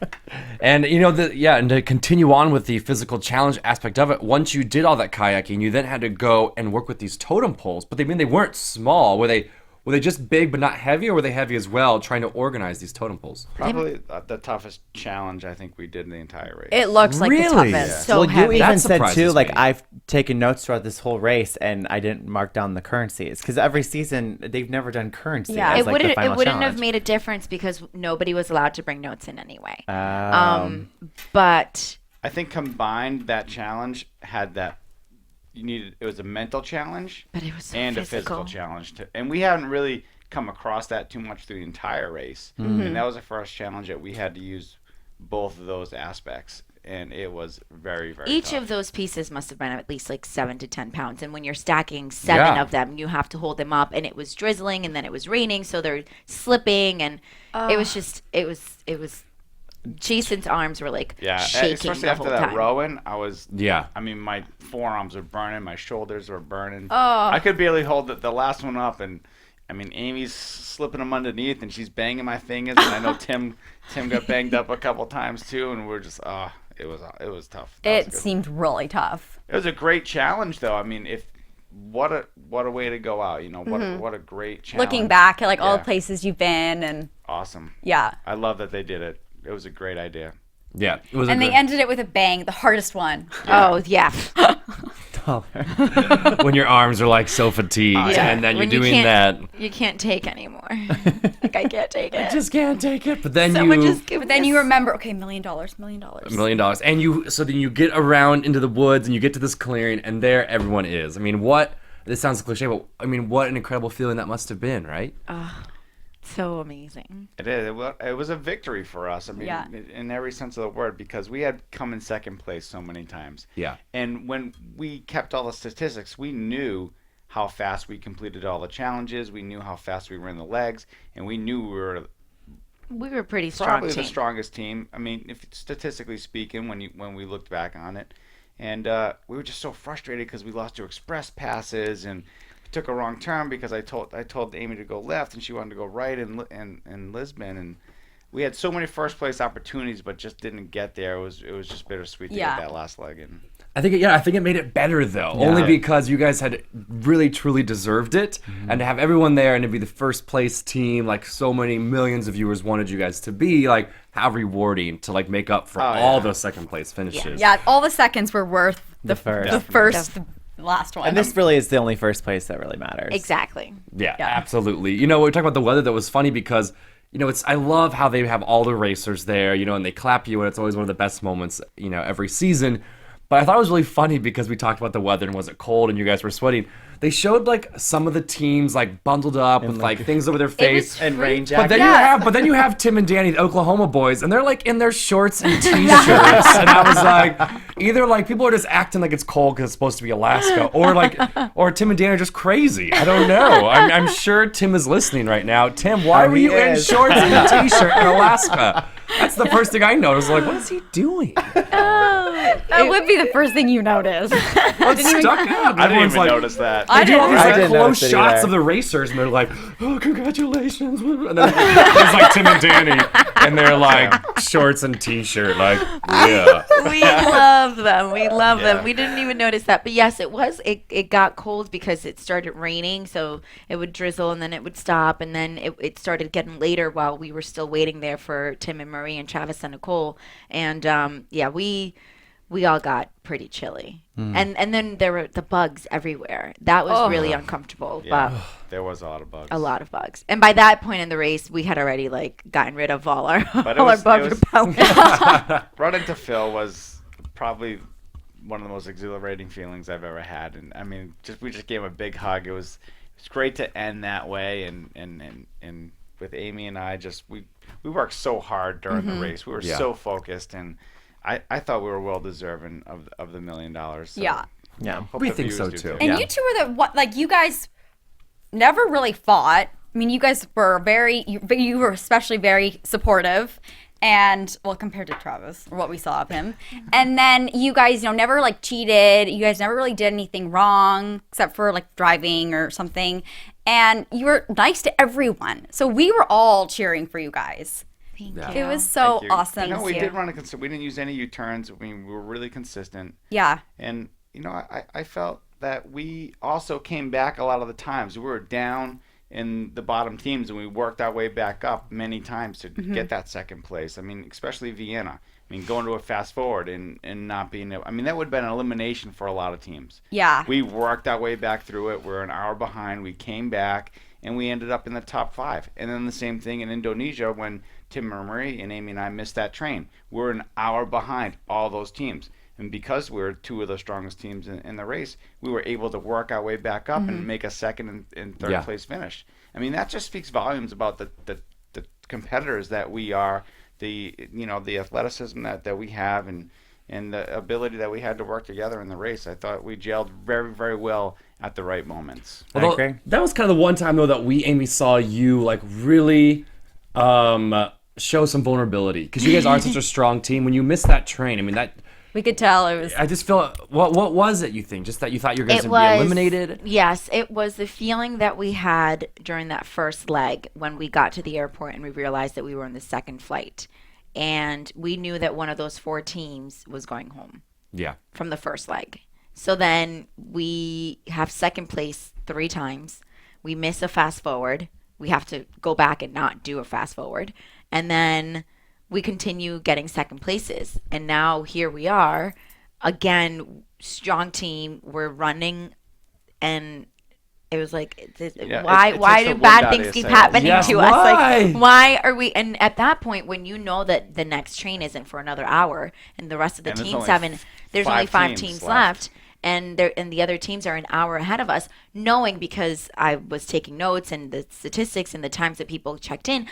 And and to continue on with the physical challenge aspect of it, once you did all that kayaking, you then had to go and work with these totem poles. But they weren't small. Were they just big but not heavy, or were they heavy as well? Trying to organize these totem poles. Probably the toughest challenge I think we did in the entire race. It looks like Really? the toughest. So well, heavy. you even That said too, surprises like me. I've taken notes throughout this whole race, and I didn't mark down the currencies because every season they've never done currency. Yeah. as, It like, the wouldn't. final It wouldn't have challenge. made a difference because nobody was allowed to bring notes in anyway. But I think combined that challenge had that it was a mental challenge But it was so and a physical. physical challenge too. And we haven't really come across that too much through the entire race. And that was the first challenge that we had to use both of those aspects, and it was very, very each tough. of those pieces must have been at least like 7 to 10 pounds. And when you're stacking 7 Yeah. of them, you have to hold them up. And it was drizzling, and then it was raining, so they're slipping, and it was. Jason's arms were like shaking especially the after whole that time. rowing, Yeah. I mean, my forearms were burning, my shoulders were burning. Oh. I could barely hold the last one up, and I mean, Amy's slipping them underneath, and she's banging my fingers, and I know Tim got banged up a couple times too, and we're just it was tough. That was It good. seemed really tough. It was a great challenge, though. I mean, what a way to go out, what a great challenge. Looking back at like all Yeah. the places you've been, and Awesome. yeah. I love that they did it. It was a great idea. Yeah. It was And a they good- ended it with a bang, the hardest one. Oh, yeah. when your arms are like so fatigued, Yeah. and then you're When you doing that. can't- You can't take anymore. Like, I can't take it. Just can't take it. But then Someone you just give But then me you a remember, okay, $1 million. $1 million, and so then you get around into the woods and you get to this clearing, and there everyone is. I mean, this sounds cliche, but I mean, what an incredible feeling that must have been, right? So amazing. It is. It was a victory for us. I mean, Yeah. in every sense of the word, because we had come in second place so many times. Yeah. And when we kept all the statistics, we knew how fast we completed all the challenges. We knew how fast we ran the legs, and we knew we were We were a pretty strong probably team. the strongest team. I mean, if statistically speaking, when we looked back on it, And we were just so frustrated because we lost 2 express passes and took a wrong turn because I told Amy to go left and she wanted to go right in Lisbon, and we had so many first place opportunities but just didn't get there. It was just bittersweet to get that last leg in. I think it made it better though, only because you guys had really truly deserved it, and to have everyone there and to be the first place team, like so many millions of viewers wanted you guys to be, like how rewarding to like make up for all those second place finishes. Yeah, all the seconds were worth the first. Last one. And this really is the only first place that really matters. Exactly. Yeah, absolutely. You know, we were talking about the weather. That was funny because, you know, I love how they have all the racers there, you know, and they clap you, and it's always one of the best moments, you know, every season. But I thought it was really funny because we talked about the weather and was it cold and you guys were sweating. They showed like some of the teams like bundled up with like things over their face and rain jackets. But then you have Tim and Danny, the Oklahoma boys, and they're like in their shorts and t-shirts. And I was like, either like people are just acting like it's cold because it's supposed to be Alaska, or Tim and Danny are just crazy. I don't know. I'm sure Tim is listening right now. Tim, why were you in shorts and a t-shirt in Alaska? That's the first thing I noticed. Like, what is he doing? That would be the first thing you notice. What's stuck up? I didn't even notice that. They do all these I like didn't close notice it shots either. of the racers, and they're like, "Oh, congratulations!" And then there's like Tim and Danny, and they're like shorts and t-shirt, like, yeah. We love them. We love them. We didn't even notice that. But yes, it got cold because it started raining, so it would drizzle and then it would stop, and then it started getting later while we were still waiting there for Tim and Marie and Travis and Nicole. And we all got pretty chilly. And then there were the bugs everywhere. That was really uncomfortable. Yeah, But there was a lot of bugs. a lot of bugs. And by that point in the race, we had already like gotten rid of all our But all our bug repellent. Running to Phil was probably one of the most exhilarating feelings I've ever had. And I mean, we just gave him a big hug. It was great to end that way. And with Amy and I, we worked so hard during the race. We were so focused, and I thought we were well deserving of the $1 million. So Yeah. hope We the think viewers so, do too. And you two were you guys never really fought. I mean, you guys were you were especially very supportive, and well, compared to Travis, or what we saw of him. And then you guys, never like cheated. You guys never really did anything wrong except for like driving or something. And you were nice to everyone. So we were all cheering for you guys. Thank It you. was so Thank you. awesome. No, to we see. did run we didn't use any U-turns. I mean, we were really consistent. Yeah. And, I felt that we also came back a lot of the times. We were down in the bottom teams, and we worked our way back up many times to get that second place. I mean, especially Vienna. I mean, going to a fast forward and not being able, I mean, that would have been an elimination for a lot of teams. Yeah. We worked our way back through it. We're an hour behind. We came back, and we ended up in the top 5. And then the same thing in Indonesia when Tim and Marie and Amy and I missed that train. We're an hour behind all those teams. And because we're 2 of the strongest teams in the race, we were able to work our way back up and make a second and third place finish. I mean, that just speaks volumes about the competitors that we are, the athleticism that we have, and the ability that we had to work together in the race. I thought we gelled very, very well at the right moments. Although, that was kind of the one time though that Amy saw you like really show some vulnerability, because you guys are such a strong team. When you missed that train, I mean that. We could tell it was. I just feel. What was it? You think just that you thought you guys would be eliminated? Yes, it was the feeling that we had during that first leg when we got to the airport and we realized that we were on the second flight, and we knew that one of those 4 teams was going home. Yeah. From the first leg. So then we have second place 3 times. We miss a fast forward. We have to go back and not do a fast forward, and then we continue getting second places. And now here we are, again, strong team. We're running, and it was like, why do bad things keep happening to us? Like, why are we? And at that point, when you know that the next train isn't for another hour, and the rest of the teams there's only 5 teams left. And the other teams are an hour ahead of us, knowing, because I was taking notes and the statistics and the times that people checked in.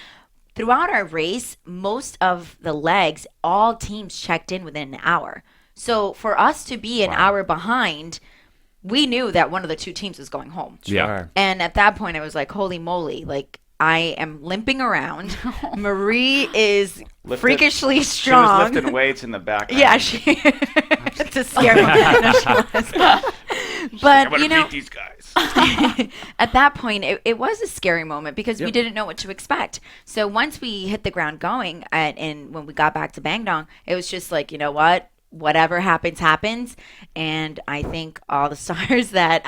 Throughout our race, most of the legs, all teams checked in within an hour. So for us to be an hour behind, we knew that one of the 2 teams was going home. Yeah. And at that point, I was like, holy moly, like, I am limping around. Marie is freakishly strong. She was lifting weights in the background. Yeah, she. It's a scary moment. No, she was. But beat these guys. At that point, it was a scary moment because we didn't know what to expect. So once we hit the ground going, and when we got back to Bangdong, it was just like, you know what? Whatever happens, happens. And I think all the stars that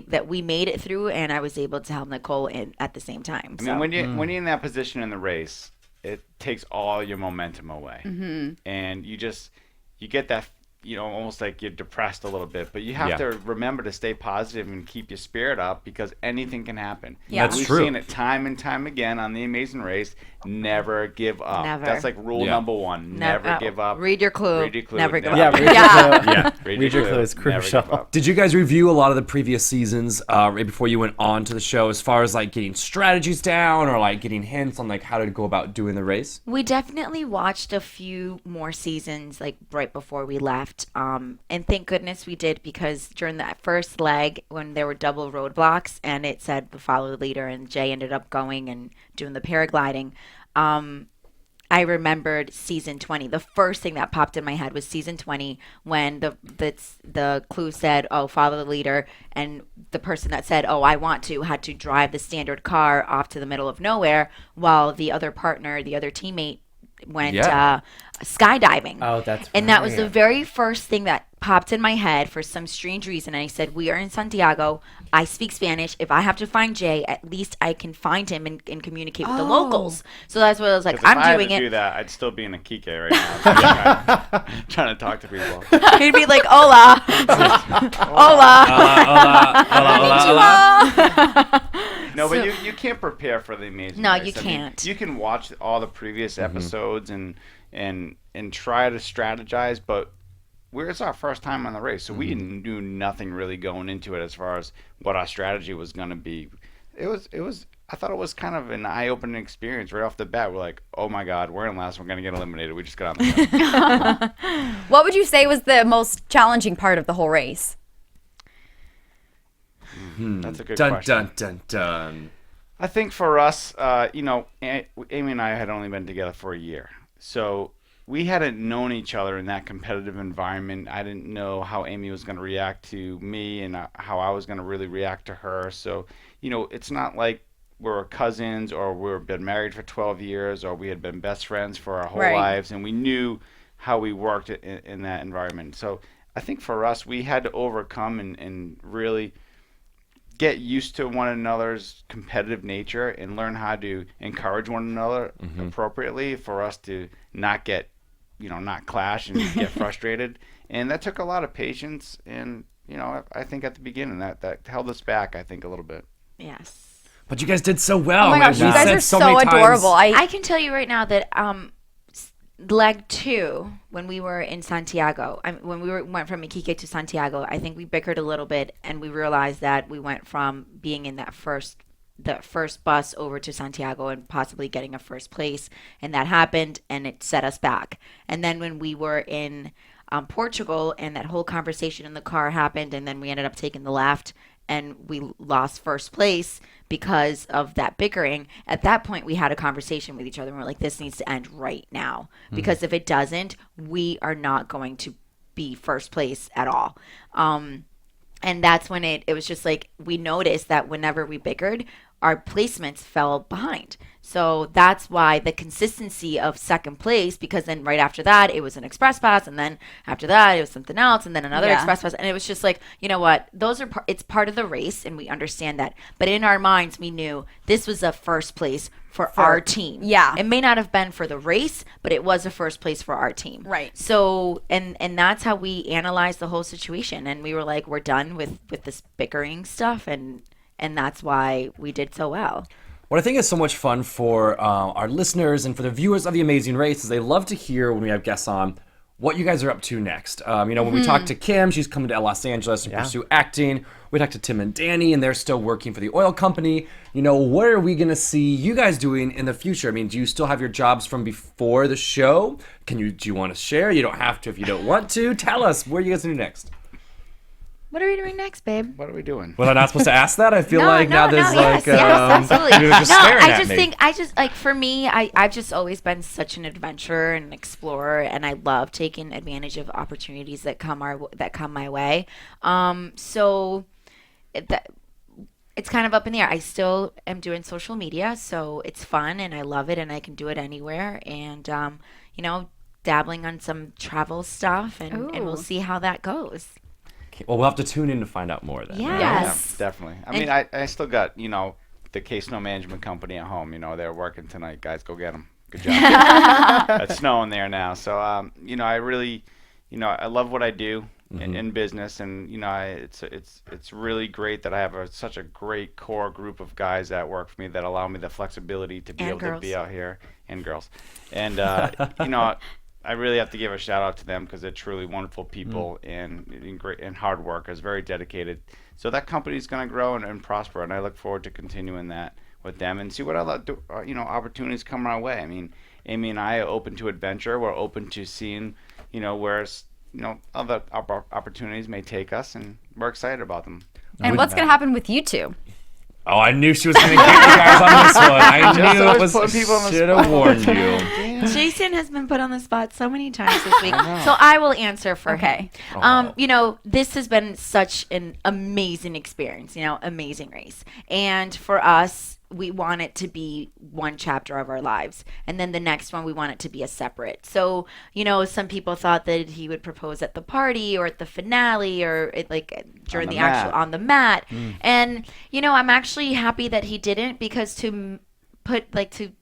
that we made it through, and I was able to help Nicole in at the same time. I mean, when you're in that position in the race, it takes all your momentum away, and you get that. Almost like you're depressed a little bit, but you have to remember to stay positive and keep your spirit up because anything can happen. Yeah, We've seen it time and time again on The Amazing Race. Never give up. Never. That's like rule number one. Never give up. Read your clue. Read your clue. Never give Yeah, up. read your clue is Never give crucial. up. Did you guys review a lot of the previous seasons right before you went on to the show as far as like getting strategies down or like getting hints on like how to go about doing the race? We definitely watched a few more seasons like right before we left. And thank goodness we did because during that first leg when there were double roadblocks and it said follow the leader and Jay ended up going and doing the paragliding, I remembered season 20. The first thing that popped in my head was season 20 when the clue said, oh, follow the leader. And the person that said, oh, I want to, had to drive the standard car off to the middle of nowhere while the other partner, the other teammate went skydiving. Oh, that's right. And that was the very first thing that popped in my head for some strange reason. And I said, we are in Santiago. I speak Spanish. If I have to find Jay, at least I can find him and communicate with the locals. So that's what I was like, I'm doing If I had to it. do that, I'd still be in a Kike right now. trying to talk to people. He'd be like, hola. hola. No, but you can't prepare for The Amazing No, Race. you can't. You can watch all the previous episodes and try to strategize, but it's our first time on the race, so we knew nothing really going into it as far as what our strategy was going to be. I thought it was kind of an eye-opening experience right off the bat. We're like, oh my God, we're in last, we're going to get eliminated. We just got on the ground. What would you say was the most challenging part of the whole race? That's a good question. Dun. I think for us, Amy and I had only been together for a year. So we hadn't known each other in that competitive environment. I didn't know how Amy was going to react to me and how I was going to really react to her. So, it's not like we're cousins or we've been married for 12 years or we had been best friends for our whole lives and we knew how we worked in that environment. So I think for us, we had to overcome and really get used to one another's competitive nature and learn how to encourage one another appropriately for us to not get, not clash and get frustrated. And that took a lot of patience. And, I think at the beginning that held us back, I think, a little bit. Yes. But you guys did so well. Oh my gosh, you guys are so adorable. I can tell you right now that leg 2, when we were in Santiago, when we went from Iquique to Santiago, I think we bickered a little bit, and we realized that we went from being in the first bus over to Santiago and possibly getting a first place, and that happened, and it set us back. And then when we were in Portugal, and that whole conversation in the car happened, and then we ended up taking the left, and we lost first place because of that bickering. At that point, we had a conversation with each other, and we're like, this needs to end right now. Because if it doesn't, we are not going to be first place at all. And that's when it was just like, we noticed that whenever we bickered, our placements fell behind. So that's why the consistency of second place, because then right after that, it was an express pass. And then after that, it was something else. And then another express pass. And it was just like, you know what? It's part of the race. And we understand that. But in our minds, we knew this was a first place for our team. Yeah. It may not have been for the race, but it was a first place for our team. Right. So, and that's how we analyzed the whole situation. And we were like, we're done with this bickering stuff. And that's why we did so well. What I think is so much fun for our listeners and for the viewers of The Amazing Race is they love to hear when we have guests on what you guys are up to next. When we talk to Kim, she's coming to Los Angeles to pursue acting. We talk to Tim and Danny, and they're still working for the oil company. What are we going to see you guys doing in the future? I mean, do you still have your jobs from before the show? Do you want to share? You don't have to if you don't want to. Tell us, what are you guys going to do next? What are we doing next, babe? What are we doing? Was I not supposed to ask that? I feel No, like now there's yes, absolutely. you're just staring at me. I just like for me, I've just always been such an adventurer and an explorer, and I love taking advantage of opportunities that come my way. So it's kind of up in the air. I still am doing social media, so it's fun and I love it, and I can do it anywhere. And dabbling on some travel stuff, and we'll see how that goes. Well, we'll have to tune in to find out more then. Yes. Yeah, definitely. I mean, I still got, the Case Snow Management Company at home. They're working tonight. Guys, go get them. Good job. It's snowing there now. So, I really, I love what I do in business. And, it's really great that I have such a great core group of guys that work for me that allow me the flexibility to be able to be out here, and girls. And, I really have to give a shout out to them because they're truly wonderful people and great and hard workers, very dedicated. So that company's going to grow and prosper, and I look forward to continuing that with them and see what other opportunities come our way. I mean, Amy and I are open to adventure. We're open to seeing where other opportunities may take us, and we're excited about them. And what's going to happen with you two? Oh, I knew she was going to get you guys on this one. I knew it was. Should have warned you. Jason has been put on the spot so many times this week, so I will answer for him. This has been such an amazing experience. Amazing race, and for us, we want it to be one chapter of our lives, and then the next one we want it to be a separate. So some people thought that he would propose at the party or at the finale or during the actual on the mat. And I'm actually happy that he didn't, because to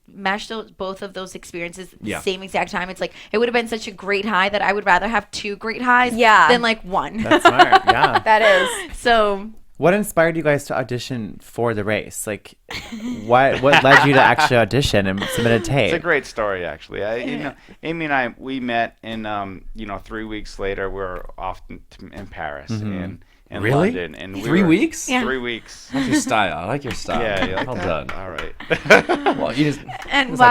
mesh both of those experiences at the same exact time, it's it would have been such a great high that I would rather have two great highs than one. That's smart. Yeah. That is. So what inspired you guys to audition for the race? What led you to actually audition and submit a tape? It's a great story, actually. Amy and I, we met, and 3 weeks later, we're off in Paris and really? London. And 3 weeks? Yeah. 3 weeks. That's your style. I like your style. Yeah, you like well that? done. All right. Well, you just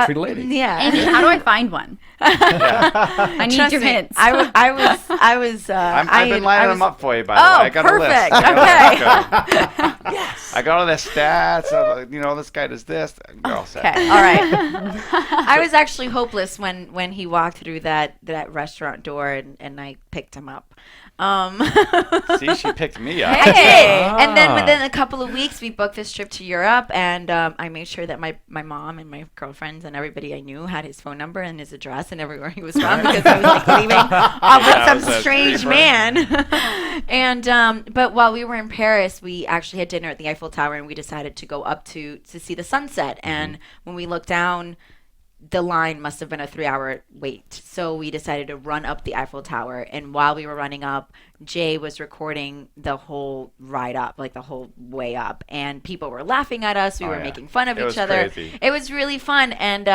treat a lady. Yeah. Amy, how do I find one? I need Trust your me, hints. I was. I've been lining them up for you, by the way. I got perfect. a list. Okay. Yes. I got all their stats. This guy does this. Girl said. Okay. All right. I was actually hopeless when he walked through that restaurant door and I picked him up. See, she picked me up. Hey. And then within a couple of weeks, we booked this trip to Europe, and I made sure that my mom and my girlfriends and everybody I knew had his phone number and his address and everywhere he was from, because I was leaving with some strange man. And but while we were in Paris, we actually had dinner at the Eiffel Tower, and we decided to go up to see the sunset. And when we looked down, the line must have been a 3-hour wait. So we decided to run up the Eiffel Tower. And while we were running up, Jay was recording the whole ride up, the whole way up. And people were laughing at us. We were making fun of each other. Crazy. It was really fun. And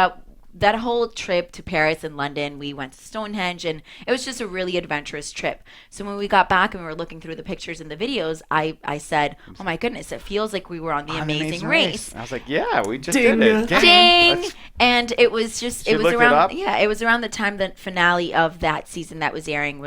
that whole trip to Paris and London, we went to Stonehenge, and it was just a really adventurous trip. So when we got back and we were looking through the pictures and the videos, I said, oh my goodness, it feels like we were on the Amazing Race. I was like, yeah, we just Ding. did it. Ding! And it was just, She looked it up? it was around the time the finale of that season that was airing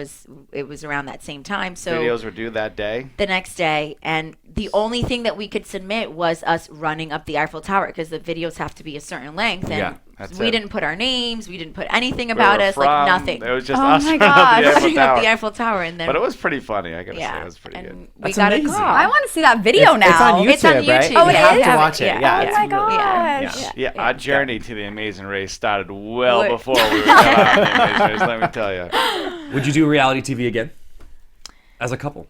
it was around that same time. So Videos were due that day. the next day, and the only thing that we could submit was us running up the Eiffel Tower, because the videos have to be a certain length, and that's we it. didn't put our names, we didn't put anything about us, nothing. It was just Oh us my running up the gosh. Eiffel Running up Tower. the Eiffel Tower, and then But it was pretty funny, I gotta say. yeah, It was pretty and good. we That's got amazing. a call. I want to see that video now. It's on YouTube, It's on right? YouTube. Oh, it You have is? to watch it. Yeah. Oh it's my really- gosh. Yeah, our journey to the Amazing Race started well before we were on the Amazing Race, let me tell you. Would you do reality TV again? As a couple?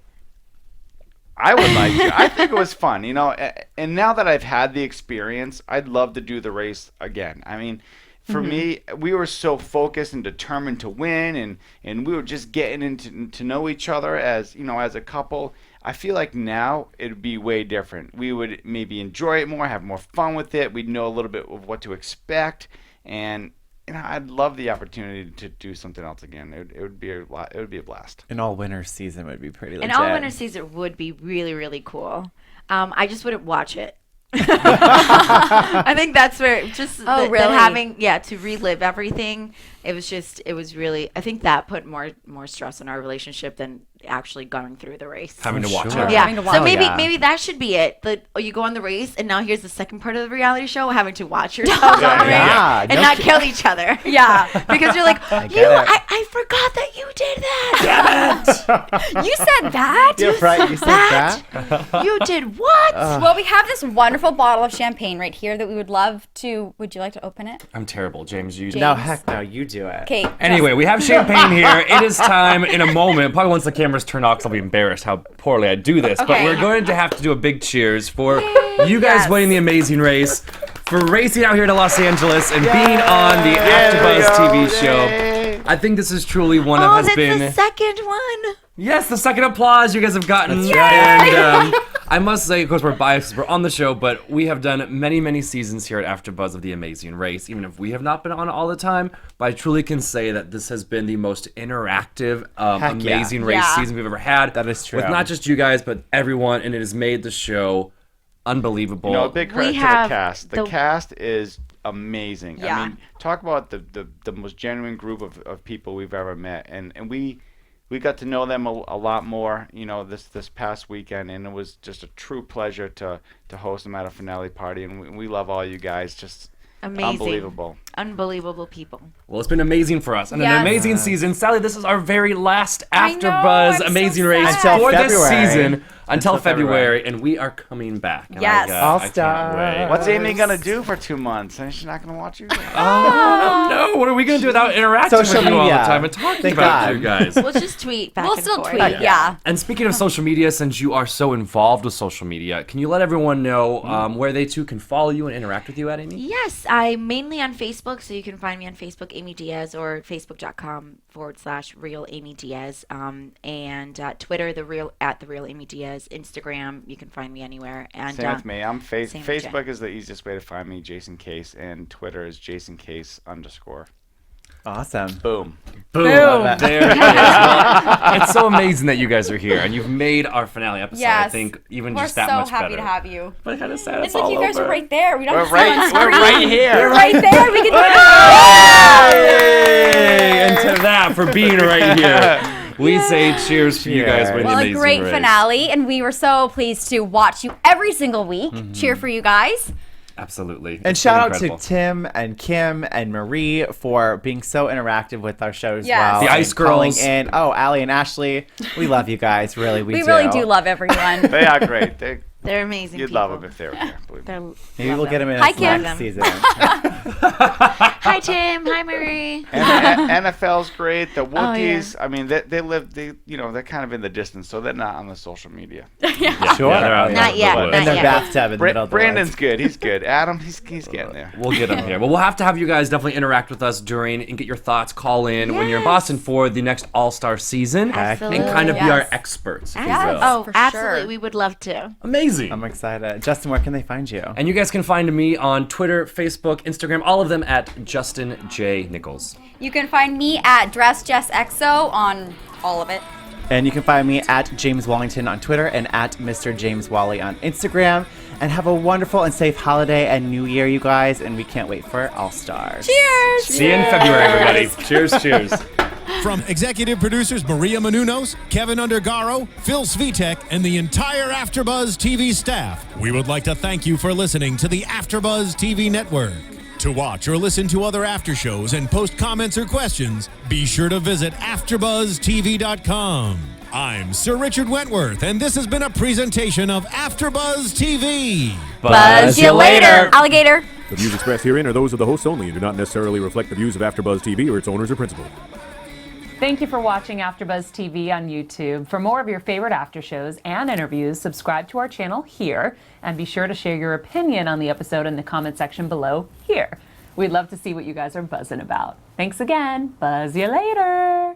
I would like to. I think it was fun, and now that I've had the experience, I'd love to do the race again. I mean, for me, we were so focused and determined to win, and we were just getting to know each other as a couple. I feel like now it'd be way different. We would maybe enjoy it more, have more fun with it. We'd know a little bit of what to expect, and I'd love the opportunity to do something else again. It would be a blast. An all-winter season would be pretty legit. An all-winter season would be really, really cool. I just wouldn't watch it. I think that's where just really? having to relive everything. It was really, I think that put more stress on our relationship than actually going through the race. Having to watch sure. it. Yeah. Having to watch So maybe yeah. maybe that should be it. You go on the race, and now here's the second part of the reality show: having to watch yourselves on the race Yeah, and no not ki- kill each other. Yeah. Because you're like, get it. I forgot that you did that. You said that? Yeah, right. You said that. You did what? Well, we have this wonderful bottle of champagne right here that we would love to. Would you like to open it? I'm terrible, James. You. No, heck no. You do it. Okay. Anyway, we have champagne here. It is time in a moment. Probably once the cameras turn off, 'cause I'll be embarrassed how poorly I do this. But Okay. we're going to have to do a big cheers for you guys Yes. winning the amazing race, for racing out here to Los Angeles and being on the AfterBuzz TV show. I think this is truly one of has that's been. the second one. Yes, the second applause you guys have gotten. That's right. And I must say, of course, we're biased 'cause we're on the show, but we have done many, many seasons here at AfterBuzz of The Amazing Race, even if we have not been on all the time. But I truly can say that this has been the most interactive, Heck yeah. amazing race Yeah. season we've ever had. That is true. With not just you guys, but everyone, and it has made the show unbelievable. You know, a big credit to the have cast. The the- cast is amazing. Yeah. I mean, talk about the most genuine group of people we've ever met, and we got to know them a lot more, you know, this past weekend, and it was just a true pleasure to host them at a finale party, and we love all you guys. Just Amazing. unbelievable. Unbelievable people. Well, it's been amazing for us, and an Yes. amazing season. Sally, this is our very last I know, AfterBuzz I'm Amazing so Race sad. for Until this February. season until Until February. February, and we are coming back. And Yes. All I can't stars. wait. What's Amy gonna do for 2 months? And she's not gonna watch you. Oh no! What are we gonna do without interacting Social with you all the media. time and talking Thank about God. you guys? We'll just tweet back We'll and still forth. tweet. Yeah. And speaking of social media, since you are so involved with social media, can you let everyone know where they too can follow you and interact with you at, Amy? Yes, I'm mainly on Facebook, so you can find me on Facebook, Amy Diaz, or facebook.com/real Amy Diaz. And Twitter, the real Amy Diaz. Instagram, you can find me anywhere. And Same with me. I'm same with Jen. Facebook is the easiest way to find me, Jason Case, and Twitter is JasonCase_. Awesome. Boom. Boom! There it is. Well, it's so amazing that you guys are here, and you've made our finale episode. I Yes. think even We're just that so much happy better. to have you. But kind of sad It's like you guys are right there. We don't have to We're sit on right screen. here. We're right there. We can do Yay! And to that, for being right here, we say cheers for you guys winning Well, the a amazing great race. finale, and we were so pleased to watch you every single week. Cheer for you guys. Absolutely. And It's shout out incredible. to Tim and Kim and Marie for being so interactive with our show as Yes. well. The and Ice calling Girls. in. Oh, Allie and Ashley. We love you guys. Really, we do. really do love everyone. They are great. they're amazing You'd people. love them if they were here. Believe me. Maybe we'll get them in Hi, next Kim. season. Hi, Tim. Hi, Marie. And NFL's great. The Wookiees, yeah. I mean, they live, they're kind of in the distance, so they're not on the social media. Sure. Yeah, they're out Not in the yet, woods. not In their yet. bathtub in the middle of the Brandon's woods. good. He's good. Adam, he's getting there. We'll get them here. But we'll have to have you guys definitely interact with us during and get your thoughts. Call in when you're in Yes. Boston for the next All-Star season Absolutely. and kind of be Yes. our experts. If you Yes. will. Oh, for absolutely. sure. We would love to. Amazing. I'm excited. Justin, where can they find you? And you guys can find me on Twitter, Facebook, Instagram, all of them at Justin J. Nichols. You can find me at DressJessXO on all of it. And you can find me at James Wallington on Twitter and at Mr. James Wally on Instagram. And have a wonderful and safe holiday and New Year, you guys. And we can't wait for All Stars. Cheers! See you in February, everybody. Cheers, cheers. From executive producers Maria Menounos, Kevin Undergaro, Phil Svitek, and the entire AfterBuzz TV staff, we would like to thank you for listening to the AfterBuzz TV network. To watch or listen to other after shows and post comments or questions, be sure to visit AfterBuzzTV.com. I'm Sir Richard Wentworth, and this has been a presentation of AfterBuzz TV. Buzz you later, alligator. The views expressed herein are those of the hosts only and do not necessarily reflect the views of AfterBuzz TV or its owners or principals. Thank you for watching AfterBuzz TV on YouTube. For more of your favorite after shows and interviews, subscribe to our channel here, and be sure to share your opinion on the episode in the comment section below here. We'd love to see what you guys are buzzing about. Thanks again. Buzz you later.